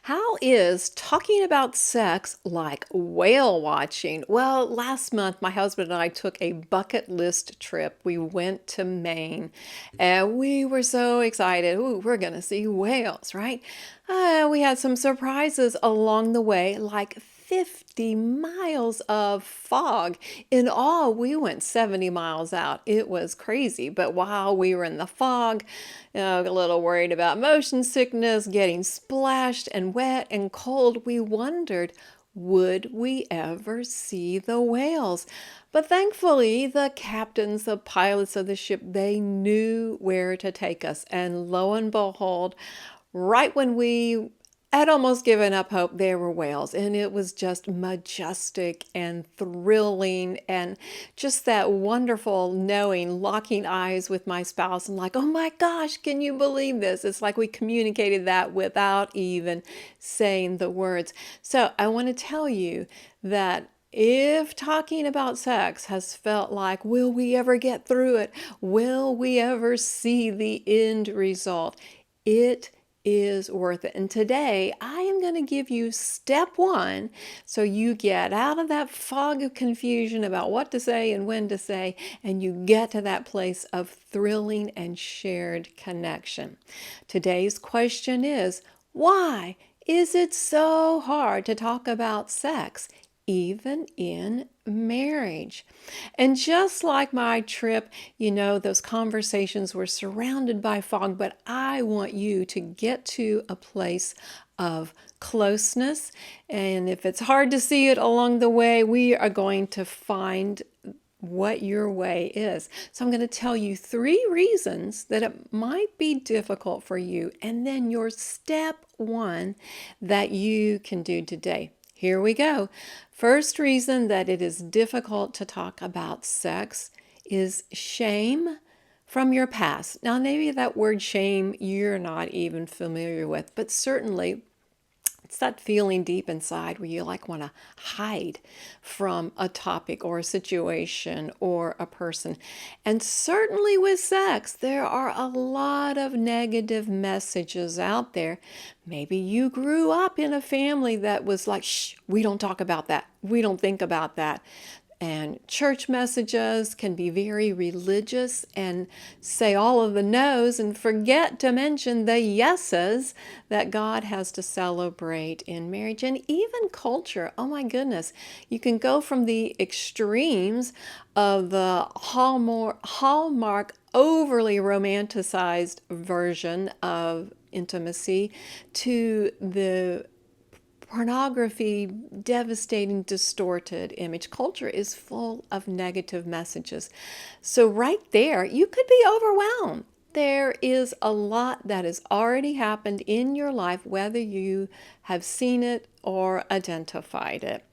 How is talking about sex like whale watching? Well, last month my husband and I took a bucket list trip. We went to Maine and we were so excited. Ooh, we're going to see whales, right? We had some surprises along the way, like 50 miles of fog. In all, we went 70 miles out. It was crazy. But while we were in the fog, a little worried about motion sickness, getting splashed and wet and cold, we wondered, would we ever see the whales? But thankfully, the captains, the pilots of the ship, they knew where to take us. And lo and behold, right when we had almost given up hope, there were whales, and it was just majestic and thrilling, and just that wonderful knowing, locking eyes with my spouse, and like, oh my gosh, can you believe this? It's like we communicated that without even saying the words. So I want to tell you that if talking about sex has felt like, will we ever get through it? Will we ever see the end result? It is worth it. And today I am going to give you step one so you get out of that fog of confusion about what to say and when to say, and you get to that place of thrilling and shared connection. Today's question is, why is it so hard to talk about sex, even in marriage? And just like my trip, those conversations were surrounded by fog, but I want you to get to a place of closeness. And if it's hard to see it along the way, we are going to find what your way is. So I'm going to tell you 3 reasons that it might be difficult for you, and then your step one that you can do today. Here we go. First reason that it is difficult to talk about sex is shame from your past. Now, maybe that word shame you're not even familiar with, but certainly it's that feeling deep inside where you like want to hide from a topic or a situation or a person. And certainly with sex, there are a lot of negative messages out there. Maybe you grew up in a family that was like, shh, we don't talk about that. We don't think about that. And church messages can be very religious and say all of the no's and forget to mention the yeses that God has to celebrate in marriage. And even culture, oh my goodness, you can go from the extremes of the Hallmark overly romanticized version of intimacy to the pornography, devastating, distorted image. Culture is full of negative messages. So, right there, you could be overwhelmed. There is a lot that has already happened in your life, whether you have seen it or identified it.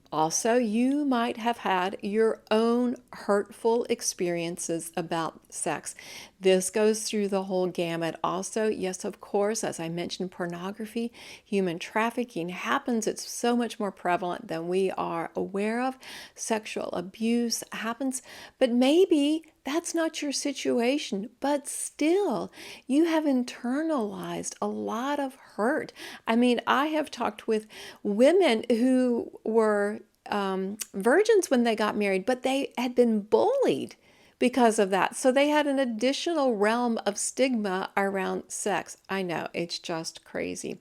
Also, you might have had your own hurtful experiences about sex. This goes through the whole gamut. Also, yes, of course, as I mentioned, pornography, human trafficking happens. It's so much more prevalent than we are aware of. Sexual abuse happens, but maybe that's not your situation, but still, you have internalized a lot of hurt. I mean, I have talked with women who were virgins when they got married, but they had been bullied because of that. So they had an additional realm of stigma around sex. I know, it's just crazy.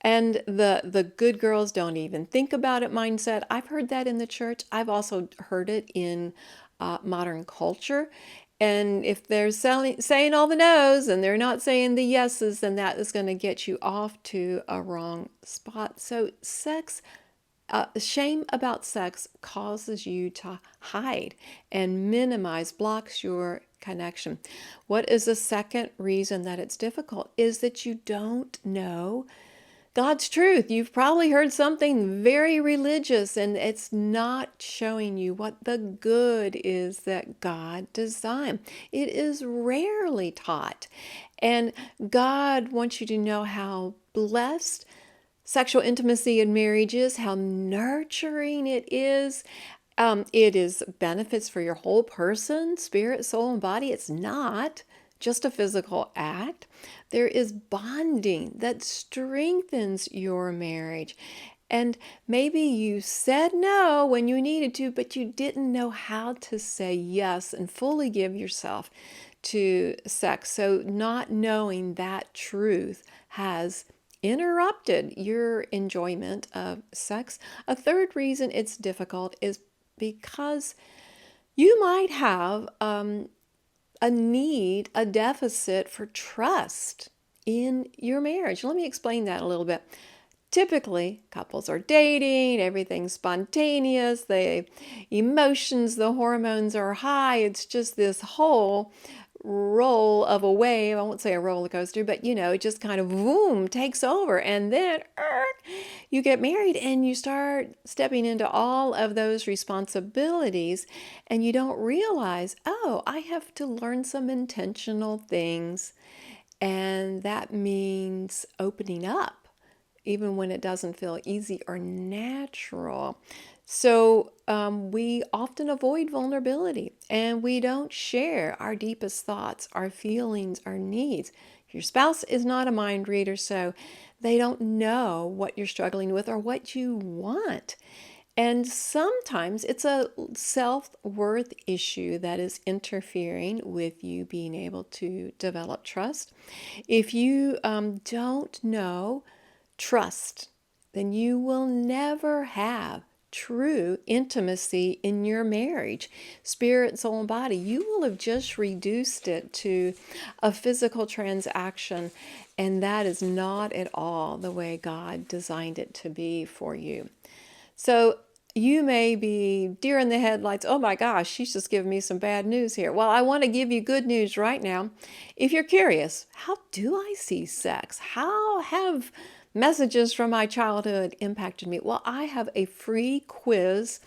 And the good girls don't even think about it mindset. I've heard that in the church. I've also heard it in modern culture. And if they're saying all the no's and they're not saying the yeses, then that is going to get you off to a wrong spot. So shame about sex causes you to hide and minimize, blocks your connection. What is the second reason that it's difficult is that you don't know God's truth. You've probably heard something very religious and it's not showing you what the good is that God designed. It is rarely taught. And God wants you to know how blessed sexual intimacy in marriage is, how nurturing it is. It is benefits for your whole person, spirit, soul, and body. It's not just a physical act. There is bonding that strengthens your marriage. And maybe you said no when you needed to, but you didn't know how to say yes and fully give yourself to sex. So, not knowing that truth has interrupted your enjoyment of sex. A third reason it's difficult is because you might have a need, a deficit for trust in your marriage. Let me explain that a little bit. Typically, couples are dating, everything's spontaneous, the emotions, the hormones are high. It's just this whole roll of a wave. I won't say a roller coaster, but it just kind of boom takes over. And then you get married and you start stepping into all of those responsibilities, and you don't realize, oh, I have to learn some intentional things. And that means opening up even when it doesn't feel easy or natural. So we often avoid vulnerability and we don't share our deepest thoughts, our feelings, our needs. Your spouse is not a mind reader, so they don't know what you're struggling with or what you want. And sometimes it's a self-worth issue that is interfering with you being able to develop trust. If you don't know trust, then you will never have true intimacy in your marriage, spirit, soul, and body. You will have just reduced it to a physical transaction, and that is not at all the way God designed it to be for you. So you may be deer in the headlights. Oh my gosh, she's just giving me some bad news here. Well, I want to give you good news right now. If you're curious, how do I see sex? How have messages from my childhood impacted me? Well, I have a free quiz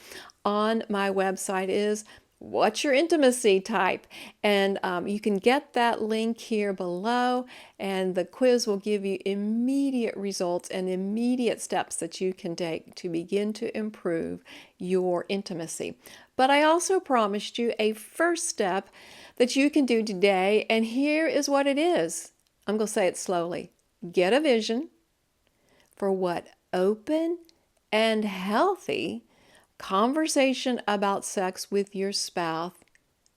on my website. Is what's your intimacy type? And you can get that link here below, and the quiz will give you immediate results and immediate steps that you can take to begin to improve your intimacy. But I also promised you a first step that you can do today, and here is what it is. I'm going to say it slowly. Get a vision for what open and healthy conversation about sex with your spouse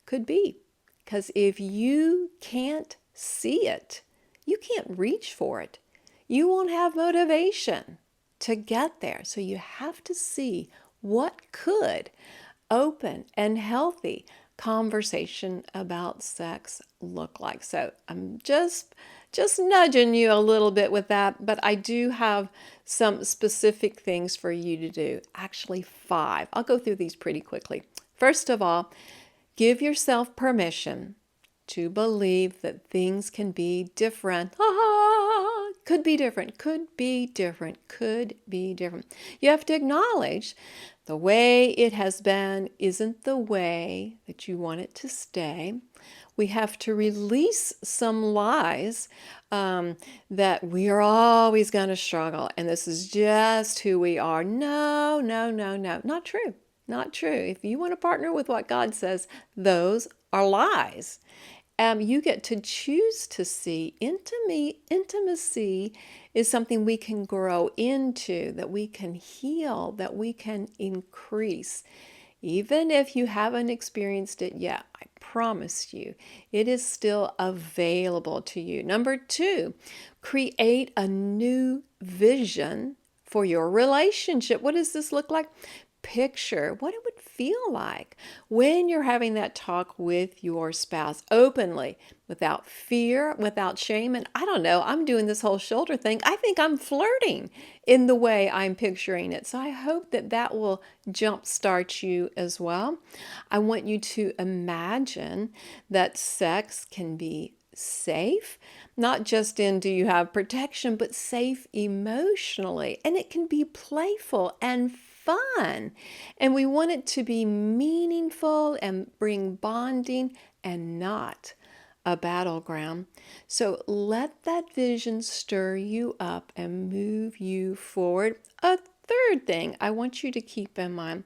could be. Because if you can't see it, you can't reach for it. You won't have motivation to get there. So you have to see what could open and healthy conversation about sex look like. So I'm just nudging you a little bit with that, but I do have some specific things for you to do. Actually, 5. I'll go through these pretty quickly. First of all, give yourself permission to believe that things can be different. Could be different, could be different, could be different. You have to acknowledge the way it has been isn't the way that you want it to stay. We have to release some lies that we are always going to struggle and this is just who we are. No, no, no, no. Not true. Not true. If you want to partner with what God says, those are lies. You get to choose to see intimacy is something we can grow into, that we can heal, that we can increase. Even if you haven't experienced it yet, I promise you, it is still available to you. Number 2, create a new vision for your relationship. What does this look like? Picture what it would feel like when you're having that talk with your spouse openly, without fear, without shame. And I don't know, I'm doing this whole shoulder thing. I think I'm flirting in the way I'm picturing it. So I hope that that will jumpstart you as well. I want you to imagine that sex can be safe, not just in do you have protection, but safe emotionally. And it can be playful and fun. And we want it to be meaningful and bring bonding and not a battleground. So let that vision stir you up and move you forward. A third thing I want you to keep in mind,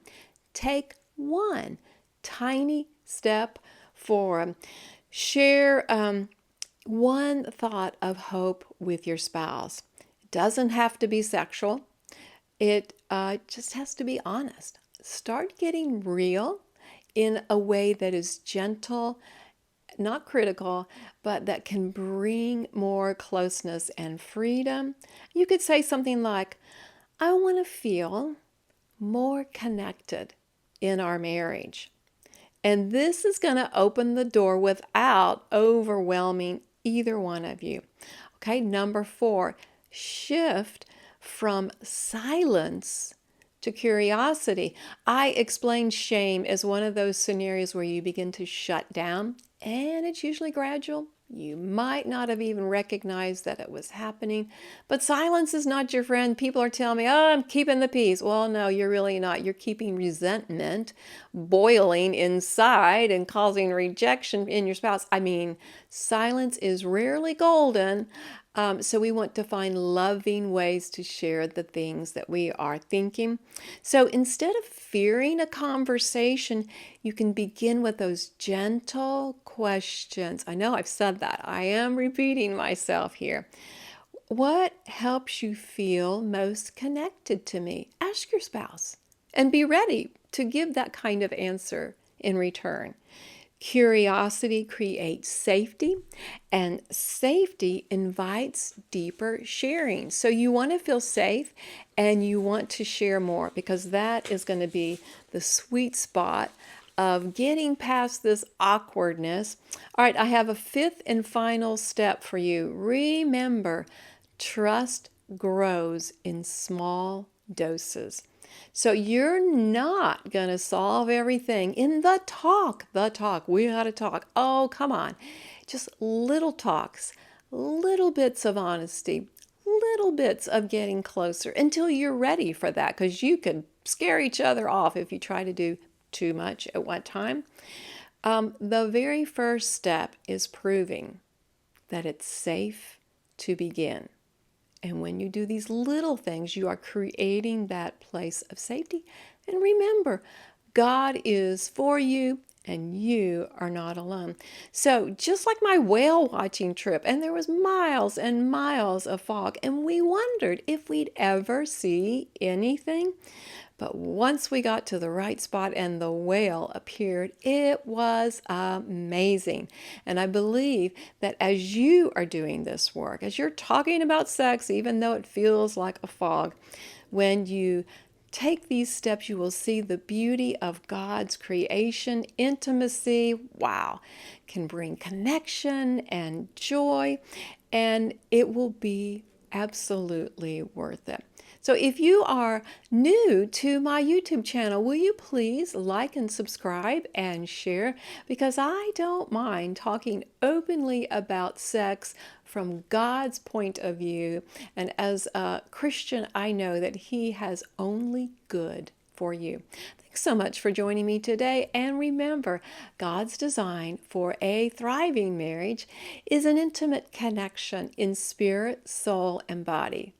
take one tiny step forward. Share one thought of hope with your spouse. It doesn't have to be sexual. It just has to be honest. Start getting real in a way that is gentle, not critical, but that can bring more closeness and freedom. You could say something like, I want to feel more connected in our marriage. And this is going to open the door without overwhelming either one of you. Okay, number 4, shift from silence to curiosity. I explained shame as one of those scenarios where you begin to shut down, and it's usually gradual. You might not have even recognized that it was happening, but silence is not your friend. People are telling me, oh, I'm keeping the peace. Well, no, you're really not. You're keeping resentment boiling inside and causing rejection in your spouse. I mean, silence is rarely golden. So we want to find loving ways to share the things that we are thinking. So instead of fearing a conversation, you can begin with those gentle questions. I know I've said that. I am repeating myself here. What helps you feel most connected to me? Ask your spouse and be ready to give that kind of answer in return. Curiosity creates safety, and safety invites deeper sharing. So you want to feel safe and you want to share more, because that is going to be the sweet spot of getting past this awkwardness. All right, I have a 5th and final step for you. Remember, trust grows in small doses. So you're not going to solve everything in the talk. We got to talk. Oh, come on. Just little talks, little bits of honesty, little bits of getting closer until you're ready for that, because you could scare each other off if you try to do too much at one time. The very first step is proving that it's safe to begin. And when you do these little things, you are creating that place of safety. And remember, God is for you and you are not alone. So just like my whale watching trip, and there was miles and miles of fog, and we wondered if we'd ever see anything. But once we got to the right spot and the whale appeared, it was amazing. And I believe that as you are doing this work, as you're talking about sex, even though it feels like a fog, when you take these steps, you will see the beauty of God's creation. Intimacy, wow, can bring connection and joy, and it will be absolutely worth it. So if you are new to my YouTube channel, will you please like and subscribe and share? Because I don't mind talking openly about sex from God's point of view. And as a Christian, I know that He has only good for you. Thanks so much for joining me today. And remember, God's design for a thriving marriage is an intimate connection in spirit, soul, and body.